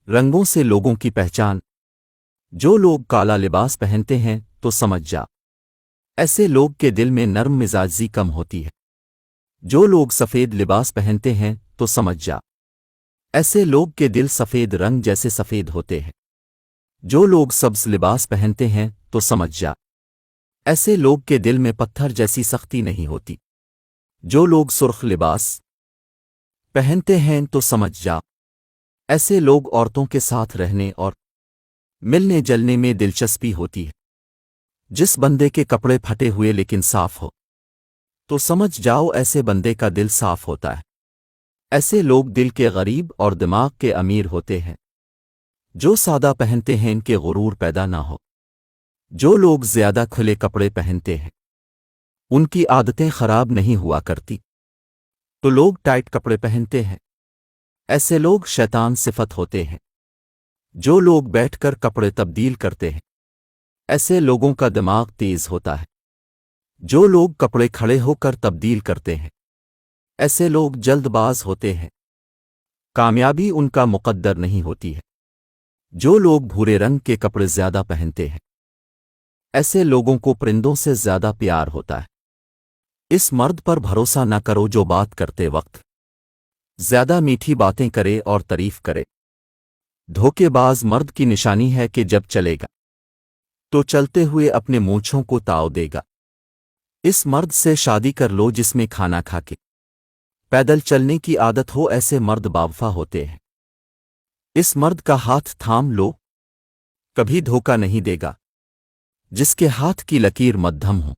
رنگوں سے لوگوں کی پہچان۔ جو لوگ کالا لباس پہنتے ہیں تو سمجھ جا، ایسے لوگ کے دل میں نرم مزاجی کم ہوتی ہے۔ جو لوگ سفید لباس پہنتے ہیں تو سمجھ جا، ایسے لوگ کے دل سفید رنگ جیسے سفید ہوتے ہیں۔ جو لوگ سبز لباس پہنتے ہیں تو سمجھ جا، ایسے لوگ کے دل میں پتھر جیسی سختی نہیں ہوتی۔ جو لوگ سرخ لباس پہنتے ہیں تو سمجھ جا، ایسے لوگ عورتوں کے ساتھ رہنے اور ملنے جلنے میں دلچسپی ہوتی ہے۔ جس بندے کے کپڑے پھٹے ہوئے لیکن صاف ہو تو سمجھ جاؤ ایسے بندے کا دل صاف ہوتا ہے۔ ایسے لوگ دل کے غریب اور دماغ کے امیر ہوتے ہیں۔ جو سادہ پہنتے ہیں ان کے غرور پیدا نہ ہو۔ جو لوگ زیادہ کھلے کپڑے پہنتے ہیں ان کی عادتیں خراب نہیں ہوا کرتی۔ تو لوگ ٹائٹ کپڑے پہنتے ہیں، ایسے لوگ شیطان صفت ہوتے ہیں۔ جو لوگ بیٹھ کر کپڑے تبدیل کرتے ہیں ایسے لوگوں کا دماغ تیز ہوتا ہے۔ جو لوگ کپڑے کھڑے ہو کر تبدیل کرتے ہیں ایسے لوگ جلد باز ہوتے ہیں۔ کامیابی ان کا مقدر نہیں ہوتی ہے۔ جو لوگ بھورے رنگ کے کپڑے زیادہ پہنتے ہیں ایسے لوگوں کو پرندوں سے زیادہ پیار ہوتا ہے۔ اس مرد پر بھروسہ نہ کرو جو بات کرتے وقت زیادہ میٹھی باتیں کرے اور تعریف کرے۔ دھوکے باز مرد کی نشانی ہے کہ جب چلے گا تو چلتے ہوئے اپنے مونچھوں کو تاؤ دے گا۔ اس مرد سے شادی کر لو جس میں کھانا کھا کے پیدل چلنے کی عادت ہو، ایسے مرد باوفا ہوتے ہیں۔ اس مرد کا ہاتھ تھام لو، کبھی دھوکہ نہیں دے گا۔ جس کے ہاتھ کی لکیر مدھم ہو،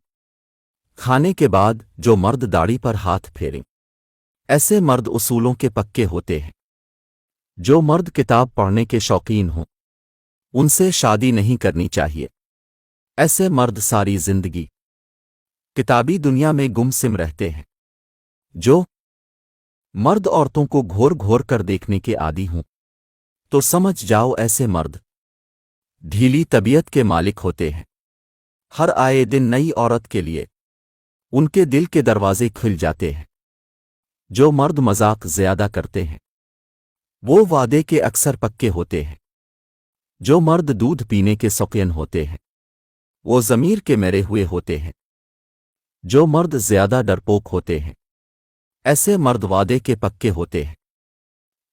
کھانے کے بعد جو مرد داڑھی پر ہاتھ پھیریں ایسے مرد اصولوں کے پکے ہوتے ہیں۔ جو مرد کتاب پڑھنے کے شوقین ہوں ان سے شادی نہیں کرنی چاہیے۔ ایسے مرد ساری زندگی کتابی دنیا میں گم سم رہتے ہیں۔ جو مرد عورتوں کو گھور گھور کر دیکھنے کے عادی ہوں تو سمجھ جاؤ ایسے مرد ڈھیلی طبیعت کے مالک ہوتے ہیں۔ ہر آئے دن نئی عورت کے لیے ان کے دل کے دروازے کھل جاتے ہیں۔ جو مرد مذاق زیادہ کرتے ہیں وہ وعدے کے اکثر پکے ہوتے ہیں۔ جو مرد دودھ پینے کے شوقین ہوتے ہیں وہ ضمیر کے مرے ہوئے ہوتے ہیں۔ جو مرد زیادہ ڈرپوک ہوتے ہیں ایسے مرد وعدے کے پکے ہوتے ہیں۔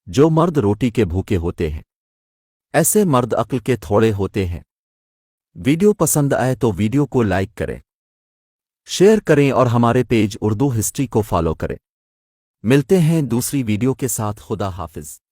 جو مرد روٹی کے بھوکے ہوتے ہیں ایسے مرد عقل کے تھوڑے ہوتے ہیں۔ ویڈیو پسند آئے تو ویڈیو کو لائک کریں، شیئر کریں اور ہمارے پیج اردو ہسٹری کو فالو کریں۔ ملتے ہیں دوسری ویڈیو کے ساتھ۔ خدا حافظ۔